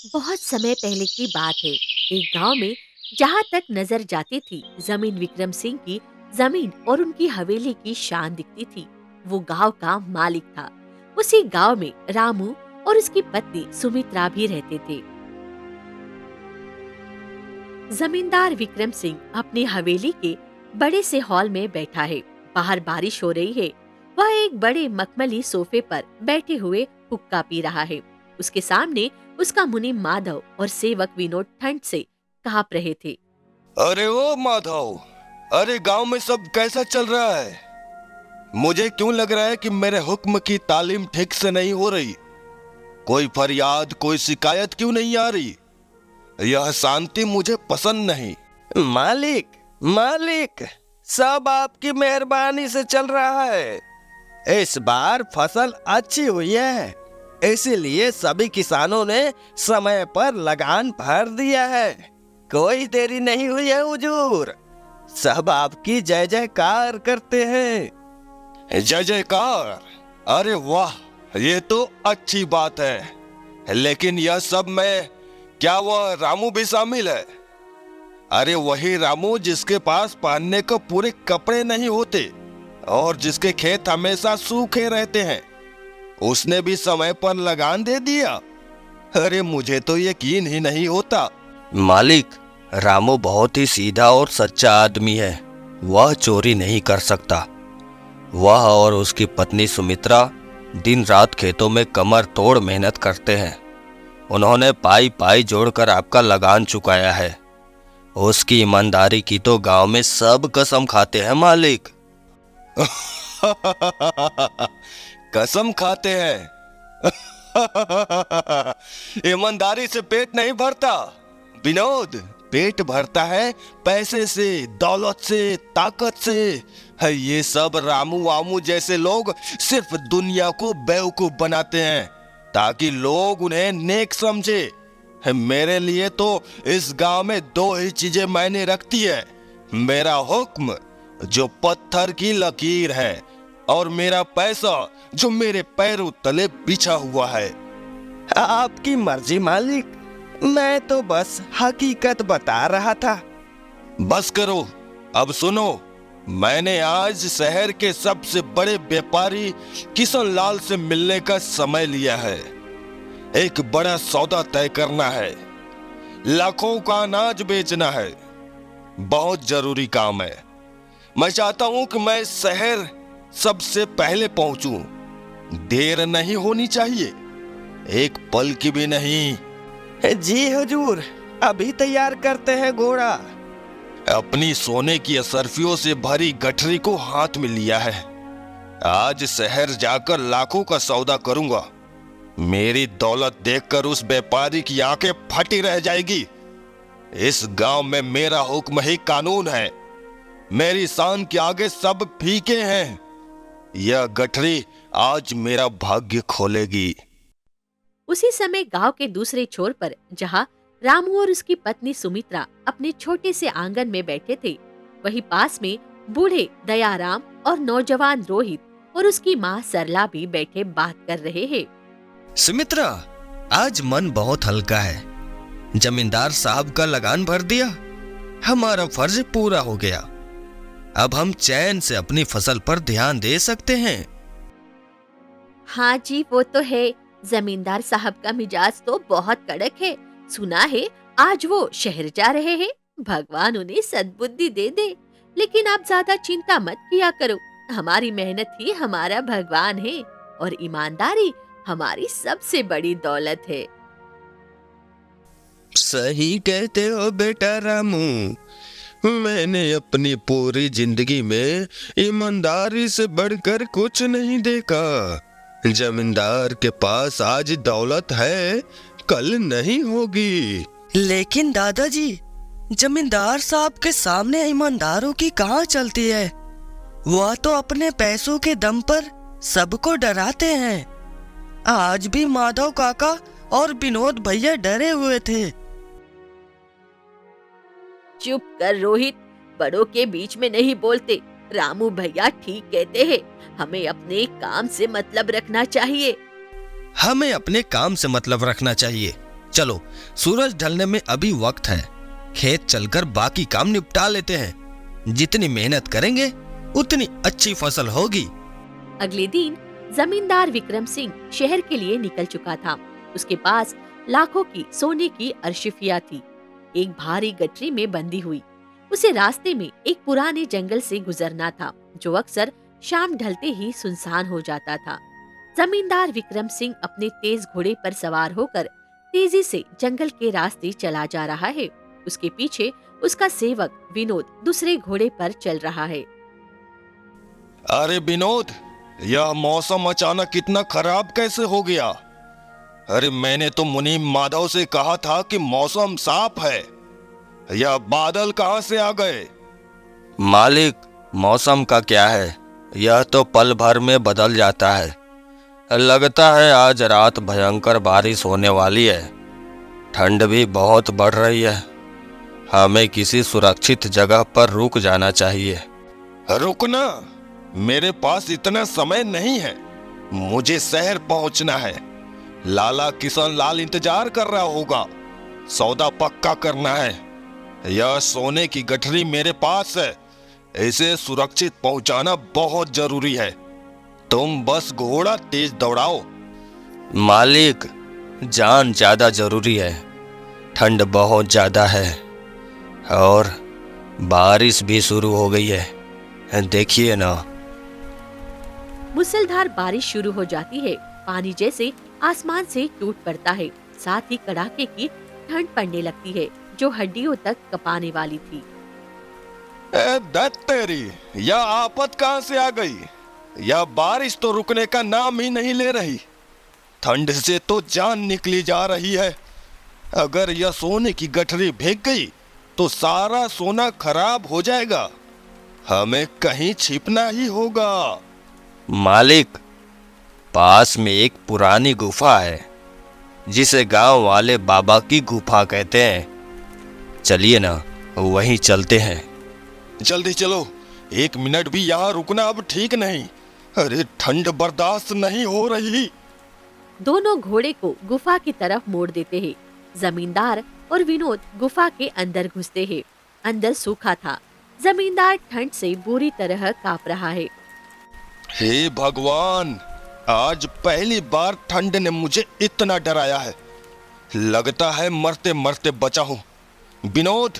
बहुत समय पहले की बात है। एक गांव में जहां तक नजर जाती थी जमीन विक्रम सिंह की जमीन और उनकी हवेली की शान दिखती थी। वो गांव का मालिक था। उसी गांव में रामू और उसकी पत्नी सुमित्रा भी रहते थे। जमींदार विक्रम सिंह अपनी हवेली के बड़े से हॉल में बैठा है। बाहर बारिश हो रही है। वह एक बड़े मखमली सोफे पर बैठे हुए हुक्का पी रहा है। उसके सामने उसका मुनीम माधव और सेवक विनोद ठंड से कांप रहे थे। अरे ओ माधव, अरे गांव में सब कैसा चल रहा है? मुझे क्यों लग रहा है कि मेरे हुक्म की तालीम ठीक से नहीं हो रही। कोई फरियाद, कोई शिकायत क्यों नहीं आ रही? यह शांति मुझे पसंद नहीं। मालिक, मालिक, सब आपकी मेहरबानी से चल रहा है। इस बार फसल अच्छी हुई है, इसीलिए सभी किसानों ने समय पर लगान भर दिया है। कोई देरी नहीं हुई है हुजूर। सब आपकी जय जयकार करते हैं। जय जयकार? अरे वाह, ये तो अच्छी बात है। लेकिन यह सब में क्या वह रामू भी शामिल है? अरे वही रामू जिसके पास पहनने को पूरे कपड़े नहीं होते और जिसके खेत हमेशा सूखे रहते हैं। उसने भी समय पर लगान दे दिया। अरे मुझे तो यकीन ही नहीं होता। मालिक, रामू बहुत ही सीधा और सच्चा आदमी है। वह चोरी नहीं कर सकता। वह और उसकी पत्नी सुमित्रा दिन रात खेतों में कमर तोड़ मेहनत करते हैं। उन्होंने पाई पाई जोड़कर आपका लगान चुकाया है। उसकी ईमानदारी की तो गांव में सब कसम खाते हैं मालिक। कसम खाते हैं? ईमानदारी से पेट नहीं भरता विनोद। पेट भरता है पैसे से, दौलत से, ताकत से। ये सब रामू वामू जैसे लोग सिर्फ दुनिया को बेवकूफ बनाते हैं ताकि लोग उन्हें नेक समझे। मेरे लिए तो इस गांव में दो ही चीजें मायने रखती है। मेरा हुक्म जो पत्थर की लकीर है और मेरा पैसा जो मेरे पैरों तले बिछा हुआ है। आपकी मर्जी मालिक, मैं तो बस हकीकत बता रहा था। बस करो, अब सुनो। मैंने आज शहर के सबसे बड़े व्यापारी किशन लाल से मिलने का समय लिया है। एक बड़ा सौदा तय करना है। लाखों का अनाज बेचना है। बहुत जरूरी काम है। मैं चाहता हूं कि मैं शहर सबसे पहले पहुंचूं। देर नहीं होनी चाहिए, एक पल की भी नहीं। जी हुजूर, अभी तैयार करते हैं घोड़ा। अपनी सोने की असरफियों से भरी गठरी को हाथ में लिया है। आज शहर जाकर लाखों का सौदा करूंगा। मेरी दौलत देखकर उस व्यापारी की आंखें फटी रह जाएगी। इस गांव में मेरा हुक्म ही कानून है। मेरी शान के आगे सब फीके हैं। यह गठरी आज मेरा भाग्य खोलेगी। उसी समय गांव के दूसरे छोर पर जहां रामू और उसकी पत्नी सुमित्रा अपने छोटे से आंगन में बैठे थे, वहीं पास में बूढ़े दयाराम और नौजवान रोहित और उसकी माँ सरला भी बैठे बात कर रहे हैं। सुमित्रा, आज मन बहुत हल्का है। जमींदार साहब का लगान भर दिया, हमारा फर्ज पूरा हो गया। अब हम चैन से अपनी फसल पर ध्यान दे सकते हैं। हाँ जी, वो तो है। जमींदार साहब का मिजाज तो बहुत कड़क है। सुना है आज वो शहर जा रहे हैं। भगवान उन्हें सद्बुद्धि दे दे। लेकिन आप ज्यादा चिंता मत किया करो। हमारी मेहनत ही हमारा भगवान है और ईमानदारी हमारी सबसे बड़ी दौलत है। सही कहते हो बेटा रामू। मैंने अपनी पूरी जिंदगी में ईमानदारी से बढ़कर कुछ नहीं देखा। जमींदार के पास आज दौलत है, कल नहीं होगी। लेकिन दादाजी, जमींदार साहब के सामने ईमानदारों की कहाँ चलती है। वह तो अपने पैसों के दम पर सबको डराते हैं। आज भी माधव काका और विनोद भैया डरे हुए थे। चुप कर रोहित, बड़ों के बीच में नहीं बोलते। रामू भैया ठीक कहते हैं, हमें अपने काम से मतलब रखना चाहिए। हमें अपने काम से मतलब रखना चाहिए। चलो, सूरज ढलने में अभी वक्त है, खेत चलकर बाकी काम निपटा लेते हैं। जितनी मेहनत करेंगे उतनी अच्छी फसल होगी। अगले दिन जमींदार विक्रम सिंह शहर के लिए निकल चुका था। उसके पास लाखों की सोने की अर्शिफिया थी, एक भारी गठरी में बंधी हुई। उसे रास्ते में एक पुराने जंगल से गुजरना था, जो अक्सर शाम ढलते ही सुनसान हो जाता था। जमींदार विक्रम सिंह अपने तेज घोड़े पर सवार होकर तेजी से जंगल के रास्ते चला जा रहा है। उसके पीछे उसका सेवक विनोद दूसरे घोड़े पर चल रहा है। अरे विनोद, यह मौसम अचानक इतना खराब कैसे हो गया? अरे मैंने तो मुनीम माधव से कहा था कि मौसम साफ है, यह बादल कहां से आ गए? मालिक, मौसम का क्या है, यह तो पल भर में बदल जाता है। लगता है आज रात भयंकर बारिश होने वाली है। ठंड भी बहुत बढ़ रही है। हमें किसी सुरक्षित जगह पर रुक जाना चाहिए। रुकना? मेरे पास इतना समय नहीं है, मुझे शहर पहुंचना है। लाला किशन लाल इंतजार कर रहा होगा, सौदा पक्का करना है। यह सोने की गठरी मेरे पास है, इसे सुरक्षित पहुंचाना बहुत जरूरी है। तुम बस घोड़ा तेज दौड़ाओ। मालिक, जान ज्यादा जरूरी है। ठंड बहुत ज्यादा है और बारिश भी शुरू हो गई है, देखिए ना। मूसलाधार बारिश शुरू हो जाती है। पानी जैसे आसमान से टूट पड़ता है, साथ ही कड़ाके की ठंड पड़ने लगती है, जो हड्डियों तक कपाने वाली थी। दत्त तेरी, यह आफत कहां से आ गई? यह बारिश तो रुकने का नाम ही नहीं ले रही। ठंड से तो जान निकली जा रही है। अगर यह सोने की गठरी भीग गई तो सारा सोना खराब हो जाएगा। हमें कहीं छिपना ही होगा। मालिक, पास में एक पुरानी गुफा है, जिसे गांव वाले बाबा की गुफा कहते हैं। चलिए ना, वहीं चलते हैं। जल्दी चलो, 1 मिनट भी यहाँ रुकना अब ठीक नहीं। अरे ठंड बर्दाश्त नहीं हो रही। दोनों घोड़े को गुफा की तरफ मोड़ देते हैं। जमींदार और विनोद गुफा के अंदर घुसते हैं। अंदर सूखा था। जमींदार ठंड से बुरी तरह कांप रहा है। हे भगवान, आज पहली बार ठंड ने मुझे इतना डराया है। लगता है मरते मरते बचा हूं। विनोद,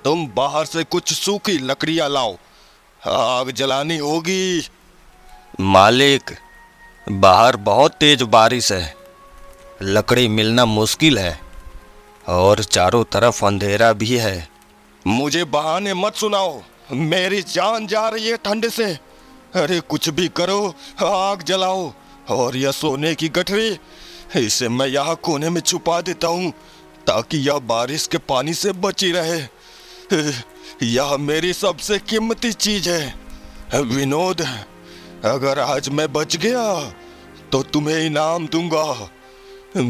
तुम बाहर से कुछ सूखी लकड़ियां लाओ, आग जलानी होगी। मालिक, बाहर बहुत तेज बारिश है, लकड़ी मिलना मुश्किल है और चारों तरफ अंधेरा भी है। मुझे बहाने मत सुनाओ, मेरी जान जा रही है ठंड से। अरे कुछ भी करो, आग जलाओ। और यह सोने की गठरी, इसे मैं यहाँ कोने में छुपा देता हूँ ताकि यह बारिश के पानी से बची रहे। यह मेरी सबसे कीमती चीज है। विनोद, अगर आज मैं बच गया तो तुम्हें इनाम दूंगा।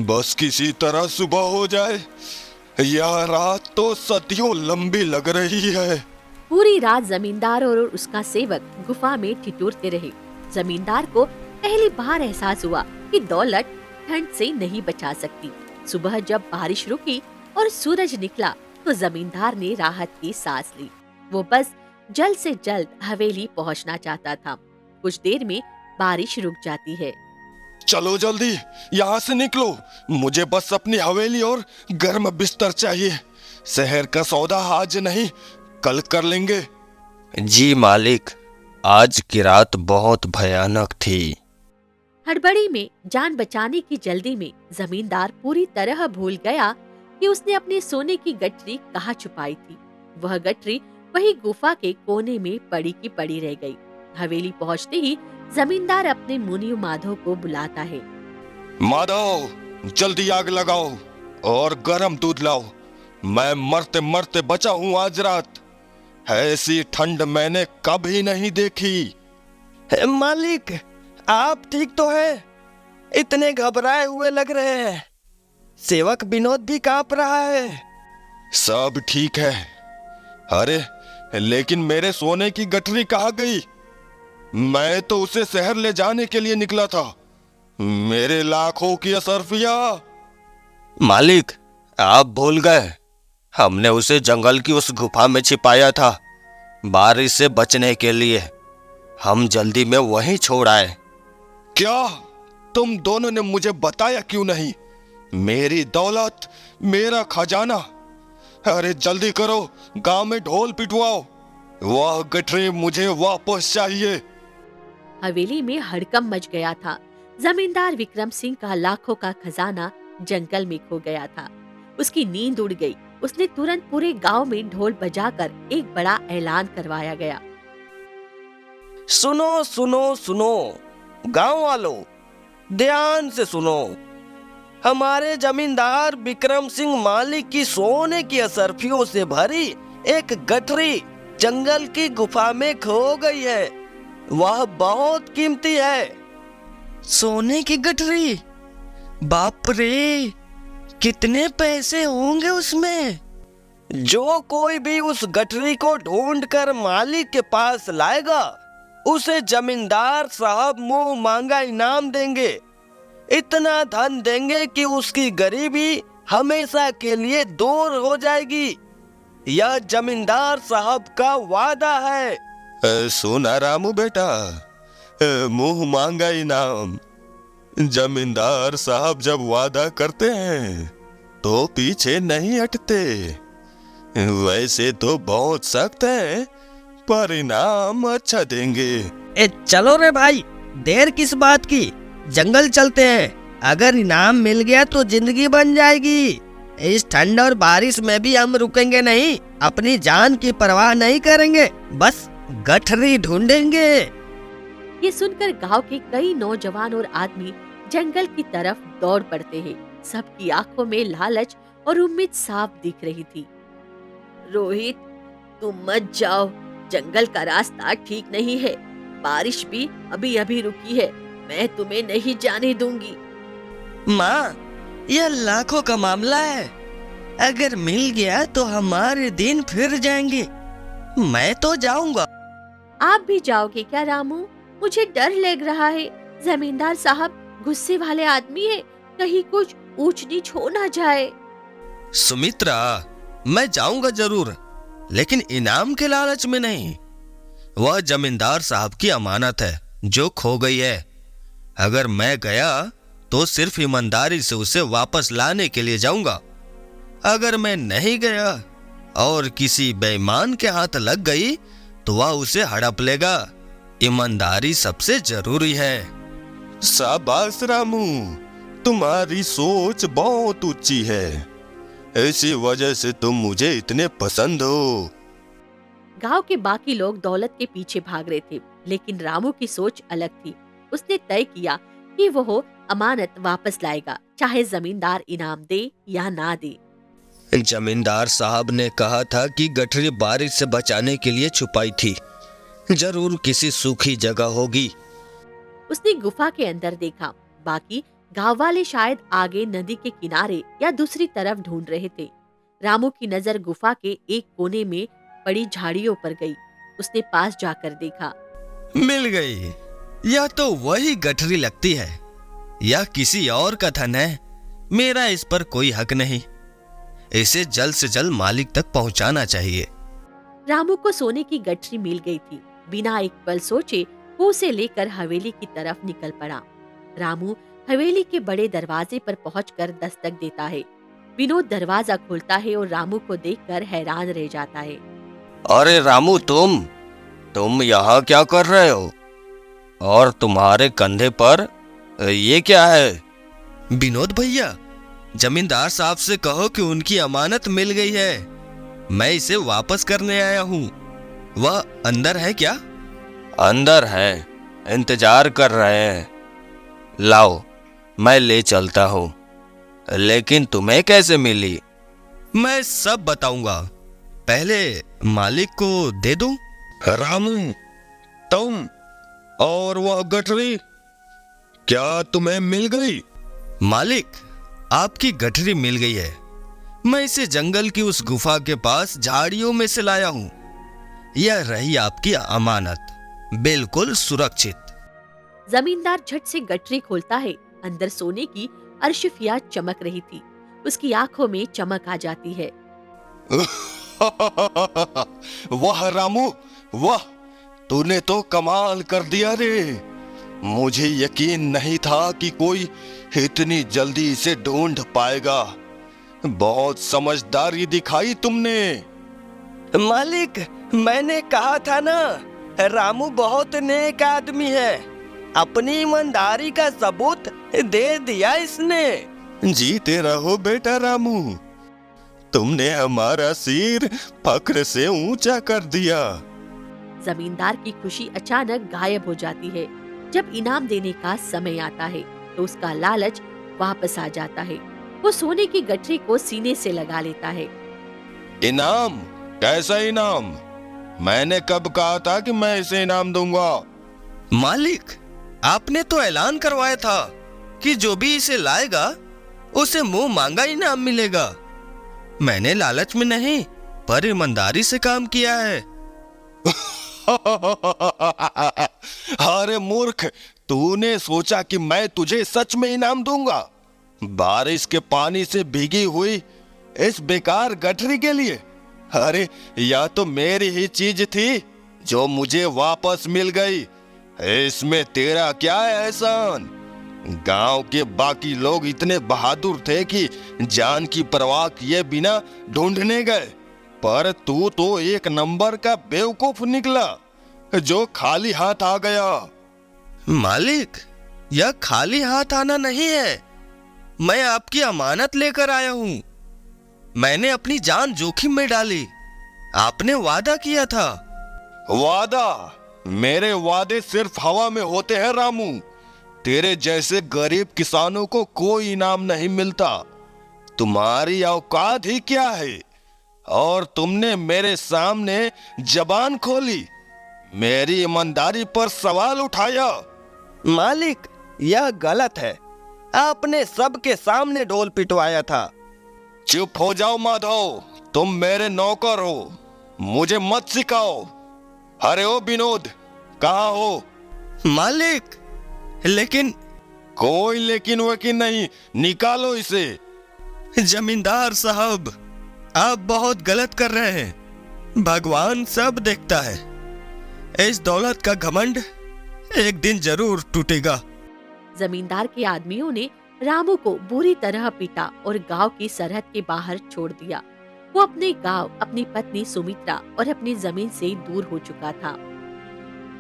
बस किसी तरह सुबह हो जाए। यह रात तो सदियों लंबी लग रही है। पूरी रात जमींदार और उसका सेवक गुफा में ठिठुरते रहे। जमींदार को पहली बार एहसास हुआ कि दौलत ठंड से नहीं बचा सकती। सुबह जब बारिश रुकी और सूरज निकला तो जमींदार ने राहत की सांस ली। वो बस जल्द से जल्द हवेली पहुंचना चाहता था। कुछ देर में बारिश रुक जाती है। चलो जल्दी यहाँ से निकलो, मुझे बस अपनी हवेली और गर्म बिस्तर चाहिए। शहर का सौदा आज नहीं, कल कर लेंगे। जी मालिक, आज की रात बहुत भयानक थी। हड़बड़ी में जान बचाने की जल्दी में जमींदार पूरी तरह भूल गया कि उसने अपने सोने की गठरी कहाँ छुपाई थी। वह गठरी वही गुफा के कोने में पड़ी की पड़ी रह गई। हवेली पहुंचते ही जमींदार अपने मुनि माधव को बुलाता है। माधव, जल्दी आग लगाओ और गर्म दूध लाओ। मैं मरते मरते बचा हूँ आज रात। ऐसी ठंड मैंने कभी नहीं देखी। मालिक, आप ठीक तो हैं? इतने घबराए हुए लग रहे हैं। सेवक विनोद भी कांप रहा है। सब ठीक है। अरे लेकिन मेरे सोने की गठरी कहाँ गई? मैं तो उसे शहर ले जाने के लिए निकला था। मेरे लाखों की असरफिया। मालिक, आप भूल गए, हमने उसे जंगल की उस गुफा में छिपाया था, बारिश से बचने के लिए। हम जल्दी में वहीं छोड़ आए। क्या तुम दोनों ने मुझे बताया क्यों नहीं? मेरी दौलत, मेरा खजाना। अरे जल्दी करो, गांव में ढोल पिटवाओ, वह गठरी मुझे वापस चाहिए। हवेली में हड़कंप मच गया था। जमींदार विक्रम सिंह का लाखों का खजाना जंगल में खो गया था। उसकी नींद उड़ गई। उसने तुरंत पूरे गांव में ढोल बजाकर एक बड़ा ऐलान करवाया गया। सुनो सुनो सुनो, गांव वालों, ध्यान से सुनो। हमारे जमींदार विक्रम सिंह मालिक की सोने की असरफियों से भरी एक गठरी जंगल की गुफा में खो गई है। वह बहुत कीमती है। सोने की गठरी? बाप रे, कितने पैसे होंगे उसमें? जो कोई भी उस गठरी को ढूंढकर मालिक के पास लाएगा, उसे जमींदार साहब मुंह मांगा इनाम देंगे। इतना धन देंगे कि उसकी गरीबी हमेशा के लिए दूर हो जाएगी। यह जमींदार साहब का वादा है। सुना रामू बेटा, मुंह मांगा इनाम। जमींदार साहब जब वादा करते हैं तो पीछे नहीं हटते। वैसे तो बहुत सख्त है, पर इनाम अच्छा देंगे। ए चलो रे भाई, देर किस बात की, जंगल चलते हैं। अगर इनाम मिल गया तो जिंदगी बन जाएगी। इस ठंड और बारिश में भी हम रुकेंगे नहीं, अपनी जान की परवाह नहीं करेंगे, बस गठरी ढूंढेंगे। ये सुनकर गांव के कई नौजवान और आदमी जंगल की तरफ दौड़ पड़ते हैं। सबकी आंखों में लालच और उम्मीद साफ दिख रही थी। रोहित, तुम मत जाओ, जंगल का रास्ता ठीक नहीं है। बारिश भी अभी अभी रुकी है, मैं तुम्हें नहीं जाने दूंगी। माँ, यह लाखों का मामला है। अगर मिल गया तो हमारे दिन फिर जाएंगे। मैं तो जाऊंगा। आप भी जाओगे क्या रामू? मुझे डर लग रहा है। जमींदार साहब गुस्से वाले आदमी है, कहीं कुछ ऊंच नीच हो ना जाए। सुमित्रा, मैं जाऊंगा जरूर, लेकिन इनाम के लालच में नहीं। वह जमींदार साहब की अमानत है जो खो गई है। अगर मैं गया तो सिर्फ ईमानदारी से उसे वापस लाने के लिए जाऊंगा। अगर मैं नहीं गया और किसी बेईमान के हाथ लग गई तो वह उसे हड़प लेगा। ईमानदारी सबसे जरूरी है। शाबाश रामू, तुम्हारी सोच बहुत ऊंची है। ऐसी वजह से तुम मुझे इतने पसंद हो। गांव के बाकी लोग दौलत के पीछे भाग रहे थे, लेकिन रामू की सोच अलग थी। उसने तय किया कि वो अमानत वापस लाएगा, चाहे जमींदार इनाम दे या ना दे। जमींदार साहब ने कहा था कि गठरी बारिश से बचाने के लिए छुपाई थी। जरूर किसी सूखी जगह होगी। उसने गुफा के अंदर देखा। बाकी गांव वाले शायद आगे नदी के किनारे या दूसरी तरफ ढूंढ रहे थे। रामू की नजर गुफा के एक कोने में पड़ी झाड़ियों पर गई। उसने पास जाकर देखा। मिल गई। यह तो वही गठरी लगती है। यह किसी और का धन है, मेरा इस पर कोई हक नहीं। इसे जल्द से जल्द मालिक तक पहुंचाना चाहिए। रामू को सोने की गठरी मिल गई थी। बिना एक पल सोचे वो उसे लेकर हवेली की तरफ निकल पड़ा। रामू हवेली के बड़े दरवाजे पर पहुंचकर दस्तक देता है। विनोद दरवाजा खोलता है और रामू को देखकर हैरान रह जाता है। अरे रामू, तुम यहाँ क्या कर रहे हो? और तुम्हारे कंधे पर ये क्या है? विनोद भैया, जमींदार साहब से कहो कि उनकी अमानत मिल गई है। मैं इसे वापस करने आया हूँ। वह अंदर है क्या? अंदर है, इंतजार कर रहे हैं। लाओ, मैं ले चलता हूँ। लेकिन तुम्हें कैसे मिली? मैं सब बताऊंगा, पहले मालिक को दे दूं। रामू, तुम और वह गठरी क्या तुम्हें मिल गई? मालिक, आपकी गठरी मिल गई है। मैं इसे जंगल की उस गुफा के पास झाड़ियों में से लाया हूँ। यह रही आपकी अमानत, बिल्कुल सुरक्षित। जमींदार झट से गठरी खोलता है। अंदर सोने की अर्शिफिया चमक रही थी। उसकी आंखों में चमक आ जाती है। वाह रामू, वाह, तूने तो कमाल कर दिया रे। मुझे यकीन नहीं था कि कोई इतनी जल्दी इसे ढूंढ पाएगा। बहुत समझदारी दिखाई तुमने। मालिक, मैंने कहा था ना, रामू बहुत नेक आदमी है। अपनी ईमानदारी का सबूत दे दिया इसने। जीते रहो बेटा रामू, तुमने हमारा सिर फक्र से ऊंचा कर दिया। जमींदार की खुशी अचानक गायब हो जाती है। जब इनाम देने का समय आता है तो उसका लालच वापस आ जाता है। वो सोने की गठरी को सीने से लगा लेता है। इनाम? कैसा इनाम? मैंने कब कहा था कि मैं इसे इनाम दूंगा? मालिक, आपने तो ऐलान करवाया था कि जो भी इसे लाएगा उसे मुंह मांगा इनाम मिलेगा। मैंने लालच में नहीं पर ईमानदारी से काम किया है। अरे मूर्ख, तूने सोचा कि मैं तुझे सच में इनाम दूंगा बारिश के पानी से भीगी हुई इस बेकार गठरी के लिए? अरे यह तो मेरी ही चीज थी जो मुझे वापस मिल गई। इसमें तेरा क्या एहसान? गांव के बाकी लोग इतने बहादुर थे कि जान की परवाह किए बिना ढूंढने गए, पर तू तो एक नंबर का बेवकूफ निकला जो खाली हाथ आ गया। मालिक, यह खाली हाथ आना नहीं है। मैं आपकी अमानत लेकर आया हूं। मैंने अपनी जान जोखिम में डाली। आपने वादा किया था। वादा? मेरे वादे सिर्फ हवा में होते हैं रामू। तेरे जैसे गरीब किसानों को कोई इनाम नहीं मिलता। तुम्हारी औकात ही क्या है? और तुमने मेरे सामने जबान खोली, मेरी ईमानदारी पर सवाल उठाया। मालिक, यह गलत है। आपने सबके सामने ढोल पिटवाया था। चुप हो जाओ माधव, तुम मेरे नौकर हो, मुझे मत सिखाओ। अरे ओ विनोद, कहाँ हो? मालिक, लेकिन कोई लेकिन वकीन नहीं, निकालो इसे। जमींदार साहब, आप बहुत गलत कर रहे हैं। भगवान सब देखता है। इस दौलत का घमंड एक दिन जरूर टूटेगा। जमींदार के आदमियों ने रामू को बुरी तरह पीटा और गांव की सरहद के बाहर छोड़ दिया। वो अपने गांव, अपनी पत्नी सुमित्रा और अपनी जमीन से दूर हो चुका था।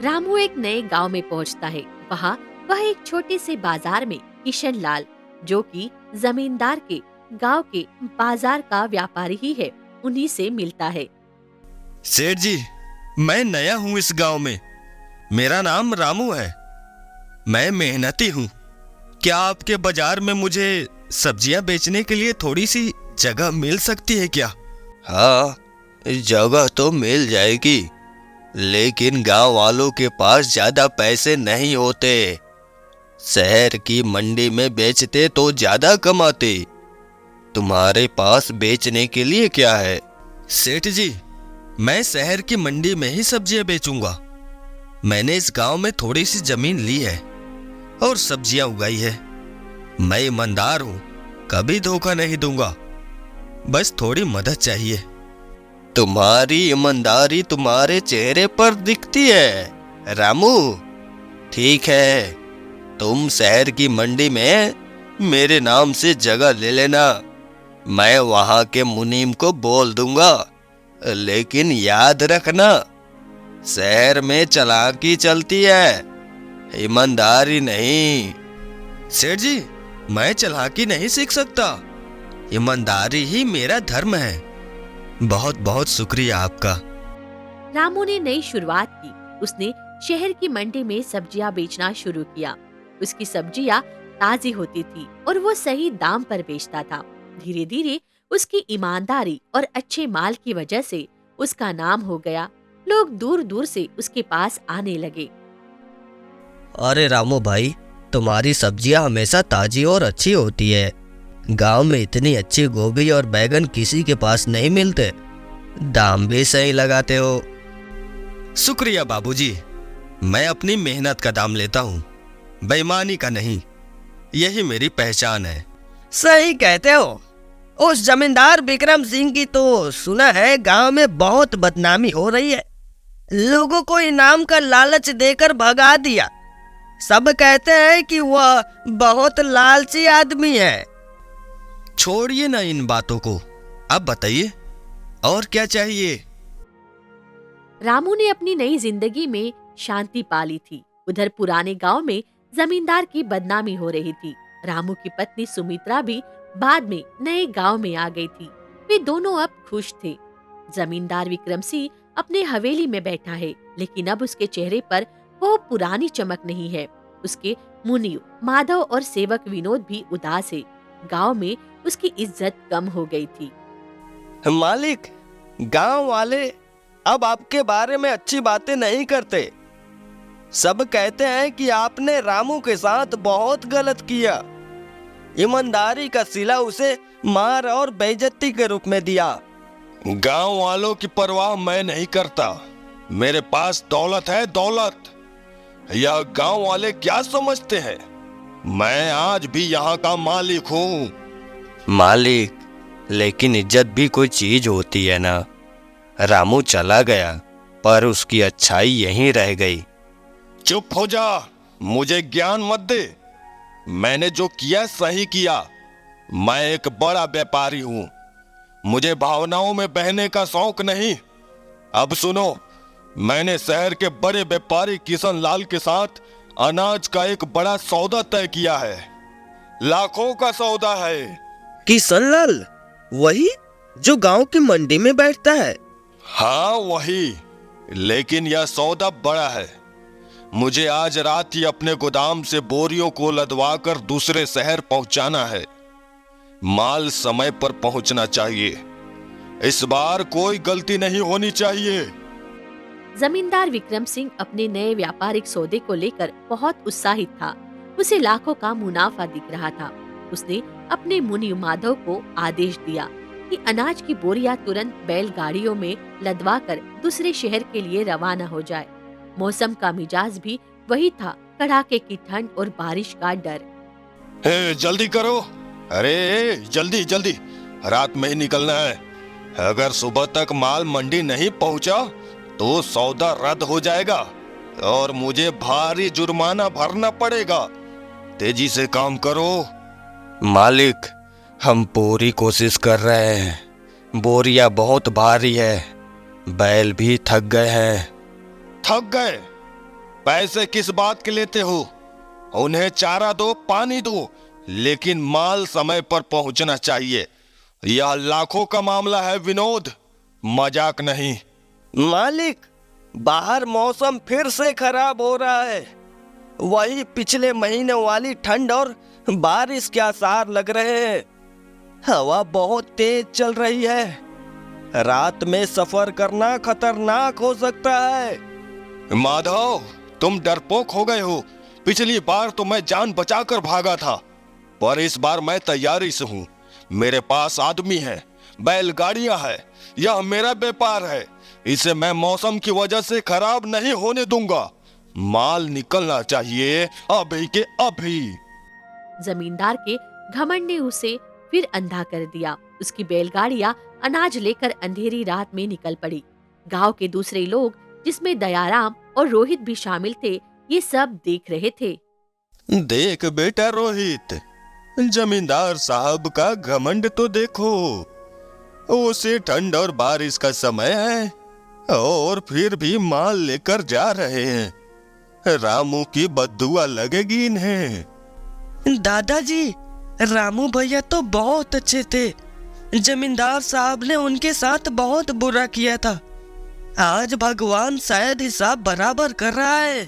रामू एक नए गांव में पहुंचता है। वहाँ वह एक छोटे से बाजार में किशन लाल, जो कि जमींदार के गांव के बाजार का व्यापारी ही है, उन्हीं से मिलता है। सेठ जी, मैं नया हूँ इस गांव में। मेरा नाम रामू है। मैं मेहनती हूँ। क्या आपके बाजार में मुझे सब्जियां बेचने के लिए थोड़ी सी जगह मिल सकती है क्या? हाँ, जगह तो मिल जाएगी, लेकिन गांव वालों के पास ज्यादा पैसे नहीं होते। शहर की मंडी में बेचते तो ज्यादा कमाते। तुम्हारे पास बेचने के लिए क्या है? सेठ जी, मैं शहर की मंडी में ही सब्जियां बेचूंगा। मैंने इस गांव में थोड़ी सी जमीन ली है और सब्जियां उगाई है। मैं ईमानदार हूं, कभी धोखा नहीं दूंगा। बस थोड़ी मदद चाहिए। तुम्हारी ईमानदारी तुम्हारे चेहरे पर दिखती है रामू। ठीक है, तुम शहर की मंडी में मेरे नाम से जगह ले लेना। मैं वहां के मुनीम को बोल दूंगा, लेकिन याद रखना, शहर में चालाकी चलती है, ईमानदारी नहीं। सेठ जी, मैं चालाकी नहीं सीख सकता। ईमानदारी ही मेरा धर्म है। बहुत बहुत शुक्रिया आपका। रामू ने नई शुरुआत की। उसने शहर की मंडी में सब्जियां बेचना शुरू किया। उसकी सब्जियां ताजी होती थी और वो सही दाम पर बेचता था। धीरे धीरे उसकी ईमानदारी और अच्छे माल की वजह से उसका नाम हो गया। लोग दूर दूर से उसके पास आने लगे। अरे रामू भाई, तुम्हारी सब्जियां हमेशा ताजी और अच्छी होती है। गांव में इतनी अच्छी गोभी और बैगन किसी के पास नहीं मिलते। दाम भी सही लगाते हो। शुक्रिया बाबूजी। मैं अपनी मेहनत का दाम लेता हूँ, बेईमानी का नहीं। यही मेरी पहचान है। सही कहते हो। उस जमींदार विक्रम सिंह की तो सुना है गांव में बहुत बदनामी हो रही है। लोगों को इनाम का लालच देकर भगा दिया। सब कहते हैं कि वह बहुत लालची आदमी है। छोड़िए ना इन बातों को, अब बताइए और क्या चाहिए। रामू ने अपनी नई जिंदगी में शांति पा ली थी। उधर पुराने गांव में जमींदार की बदनामी हो रही थी। रामू की पत्नी सुमित्रा भी बाद में नए गांव में आ गई थी। वे दोनों अब खुश थे। जमींदार विक्रम सिंह अपने हवेली में बैठा है, लेकिन अब उसके चेहरे पर वो पुरानी चमक नहीं है। उसके मुनियो माधव और सेवक विनोद भी उदास है। गांव में उसकी इज्जत कम हो गई थी। मालिक, गांव वाले अब आपके बारे में अच्छी बातें नहीं करते। सब कहते हैं कि आपने रामू के साथ बहुत गलत किया। ईमानदारी का सिला उसे मार और बेइज्जती के रूप में दिया। गांव वालों की परवाह मैं नहीं करता। मेरे पास दौलत है, दौलत। यह गांव वाले क्या समझते हैं? मैं आज भी यहाँ का मालिक हूँ। मालिक, लेकिन इज्जत भी कोई चीज होती है ना। रामू चला गया पर उसकी अच्छाई यहीं रह गई। चुप हो जा, मुझे ज्ञान मत दे। मैंने जो किया सही किया। मैं एक बड़ा व्यापारी हूँ, मुझे भावनाओं में बहने का शौक नहीं। अब सुनो, मैंने शहर के बड़े व्यापारी किशन लाल के साथ अनाज का एक बड़ा सौदा तय किया है। लाखों का सौदा है। किशन लाल, वही जो गांव की मंडी में बैठता है? हाँ वही, लेकिन यह सौदा बड़ा है। मुझे आज रात ही अपने गोदाम से बोरियों को लदवाकर दूसरे शहर पहुंचाना है। माल समय पर पहुंचना चाहिए। इस बार कोई गलती नहीं होनी चाहिए। जमींदार विक्रम सिंह अपने नए व्यापारिक सौदे को लेकर बहुत उत्साहित था। उसे लाखों का मुनाफा दिख रहा था। उसने अपने मुनि माधव को आदेश दिया कि अनाज की बोरियां तुरंत बैलगाड़ियों में लदवाकर दूसरे शहर के लिए रवाना हो जाए। मौसम का मिजाज भी वही था, कड़ाके की ठंड और बारिश का डर। जल्दी करो, अरे जल्दी जल्दी, रात में ही निकलना है। अगर सुबह तक माल मंडी नहीं पहुंचा तो सौदा रद्द हो जाएगा और मुझे भारी जुर्माना भरना पड़ेगा। तेजी से काम करो। मालिक, हम पूरी कोशिश कर रहे हैं। बोरिया बहुत भारी है, बैल भी थक गए हैं। थक गए? पैसे किस बात के लेते हो? उन्हें चारा दो, पानी दो, लेकिन माल समय पर पहुंचना चाहिए। यह लाखों का मामला है विनोद, मजाक नहीं। मालिक, बाहर मौसम फिर से खराब हो रहा है। वही पिछले महीने वाली ठंड और बारिश के आसार लग रहे हैं। हवा बहुत तेज चल रही है। रात में सफर करना खतरनाक हो सकता है। माधव, तुम डरपोक हो गए हो। पिछली बार तो मैं जान बचाकर भागा था, पर इस बार मैं तैयारी से हूँ। मेरे पास आदमी है, बैलगाड़ियां है, यह मेरा व्यापार है। इसे मैं मौसम की वजह से खराब नहीं होने दूंगा। माल निकलना चाहिए अभी के अभी। जमींदार के घमंड ने उसे फिर अंधा कर दिया। उसकी बैलगाड़ियां अनाज लेकर अंधेरी रात में निकल पड़ी। गांव के दूसरे लोग, जिसमें दयाराम और रोहित भी शामिल थे, ये सब देख रहे थे। देख बेटा रोहित, जमींदार साहब का घमंड तो देखो। उसे ठंड और बारिश का समय है और फिर भी माल लेकर जा रहे हैं। रामू की बद्दुआ लगेगी इन्हें। दादाजी, रामू भैया तो बहुत अच्छे थे। जमींदार साहब ने उनके साथ बहुत बुरा किया था। आज भगवान शायद हिसाब बराबर कर रहा है।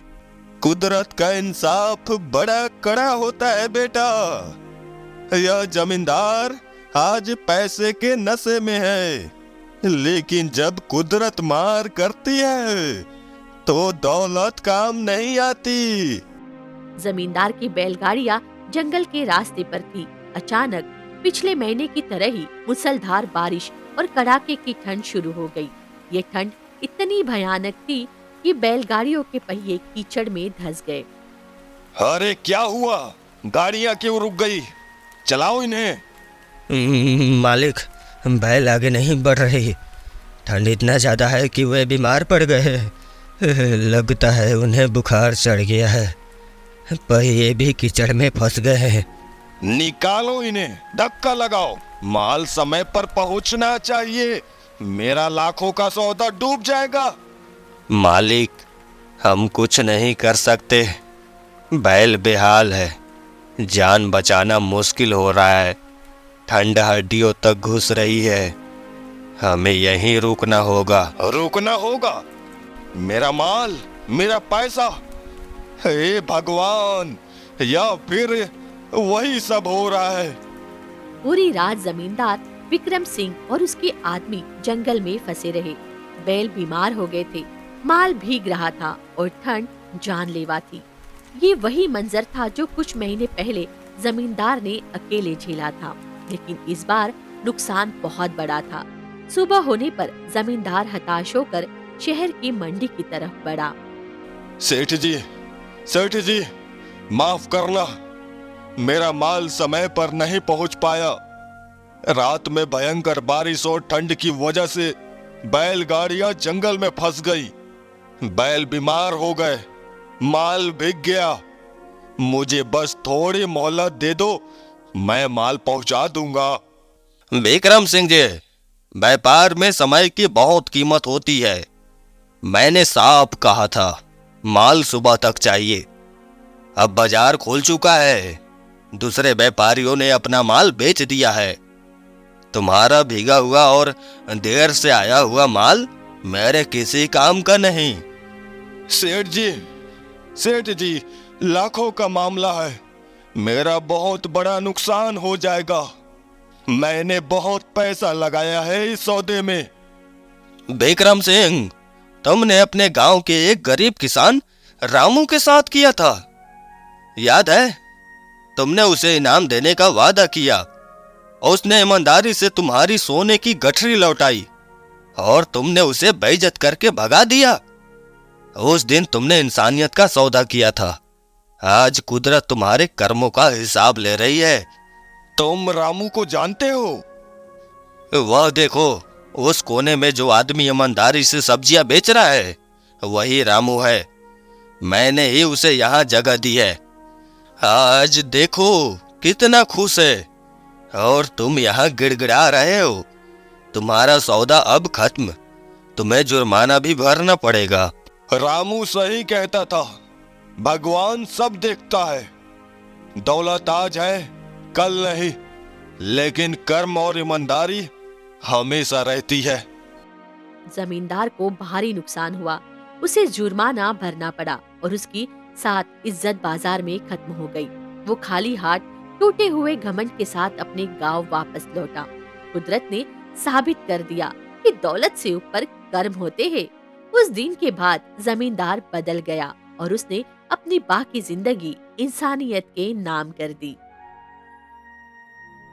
कुदरत का इंसाफ बड़ा कड़ा होता है बेटा। यह जमींदार आज पैसे के नशे में है, लेकिन जब कुदरत मार करती है तो दौलत काम नहीं आती। जमींदार की बैलगाड़ियां जंगल के रास्ते पर थी। अचानक पिछले महीने की तरह ही मूसलाधार बारिश और कड़ाके की ठंड शुरू हो गई। ये ठंड इतनी भयानक थी कि बैलगाड़ियों के पहिए कीचड़ में धंस गए। अरे क्या हुआ? गाड़ियां क्यों रुक गई? चलाओ इन्हें। मालिक, बैल आगे नहीं बढ़ रही। ठंड इतना ज़्यादा है कि वे बीमार पड़ गए। लगता है उन्हें बुखार चढ़ गया है, पर ये भी कीचड़ में फंस गए हैं। निकालो इन्हें, धक्का लगाओ। माल समय पर पहुंचना चाहिए, मेरा लाखों का सौदा डूब जाएगा। मालिक, हम कुछ नहीं कर सकते। बैल बेहाल है, जान बचाना मुश्किल हो रहा है। ठंड हड्डियों तक घुस रही है। हमें यहीं रुकना होगा। रुकना होगा? मेरा माल, मेरा पैसा, हे भगवान, या फिर वही सब हो रहा है? पूरी रात जमींदार विक्रम सिंह और उसके आदमी जंगल में फंसे रहे। बैल बीमार हो गए थे, माल भीग रहा था और ठंड जानलेवा थी। ये वही मंजर था जो कुछ महीने पहले जमींदार ने अकेले झेला था, लेकिन इस बार नुकसान बहुत बड़ा था। सुबह होने पर जमींदार हताश होकर शहर की मंडी की तरफ बढ़ा। सेठ जी, माफ करना, मेरा माल समय पर नहीं पहुंच पाया। रात में भयंकर बारिश और ठंड की वजह से बैलगाड़ियां जंगल में फंस गई। बैल बीमार हो गए, माल भीग गया। मुझे बस थोड़ी मोहलत दे दो, मैं माल पहुंचा दूंगा। विक्रम सिंह जी, व्यापार में समय की बहुत कीमत होती है। मैंने साफ कहा था, माल सुबह तक चाहिए। अब बाजार खुल चुका है, दूसरे व्यापारियों ने अपना माल बेच दिया है। तुम्हारा भीगा हुआ और देर से आया हुआ माल मेरे किसी काम का नहीं। सेठ जी, लाखों का मामला है, मेरा बहुत बड़ा नुकसान हो जाएगा। मैंने बहुत पैसा लगाया है इस सौदे में। विक्रम सिंह, तुमने अपने गांव के एक गरीब किसान रामू के साथ किया था, याद है? तुमने उसे इनाम देने का वादा किया और उसने ईमानदारी से तुम्हारी सोने की गठरी लौटाई और तुमने उसे बेइज्जत करके भगा दिया। उस दिन तुमने इंसानियत का सौदा किया था। आज कुदरत तुम्हारे कर्मों का हिसाब ले रही है। तुम रामू को जानते हो? वह देखो, उस कोने में जो आदमी ईमानदारी से सब्जियां बेच रहा है, वही रामू है। मैंने ही उसे यहाँ जगह दी है। आज देखो कितना खुश है, और तुम यहाँ गिड़गिड़ा रहे हो। तुम्हारा सौदा अब खत्म, तुम्हें जुर्माना भी भरना पड़ेगा। रामू सही कहता था, भगवान सब देखता है। दौलत आज है, कल नहीं, लेकिन कर्म और ईमानदारी हमेशा रहती है। जमींदार को भारी नुकसान हुआ, उसे जुर्माना भरना पड़ा और उसकी साथ इज्जत बाजार में खत्म हो गई। वो खाली हाथ, टूटे हुए घमंड के साथ अपने गांव वापस लौटा। कुदरत ने साबित कर दिया कि दौलत से ऊपर कर्म होते हैं। उस दिन के बाद जमींदार बदल गया और उसने अपनी बाकी जिंदगी इंसानियत के नाम कर दी।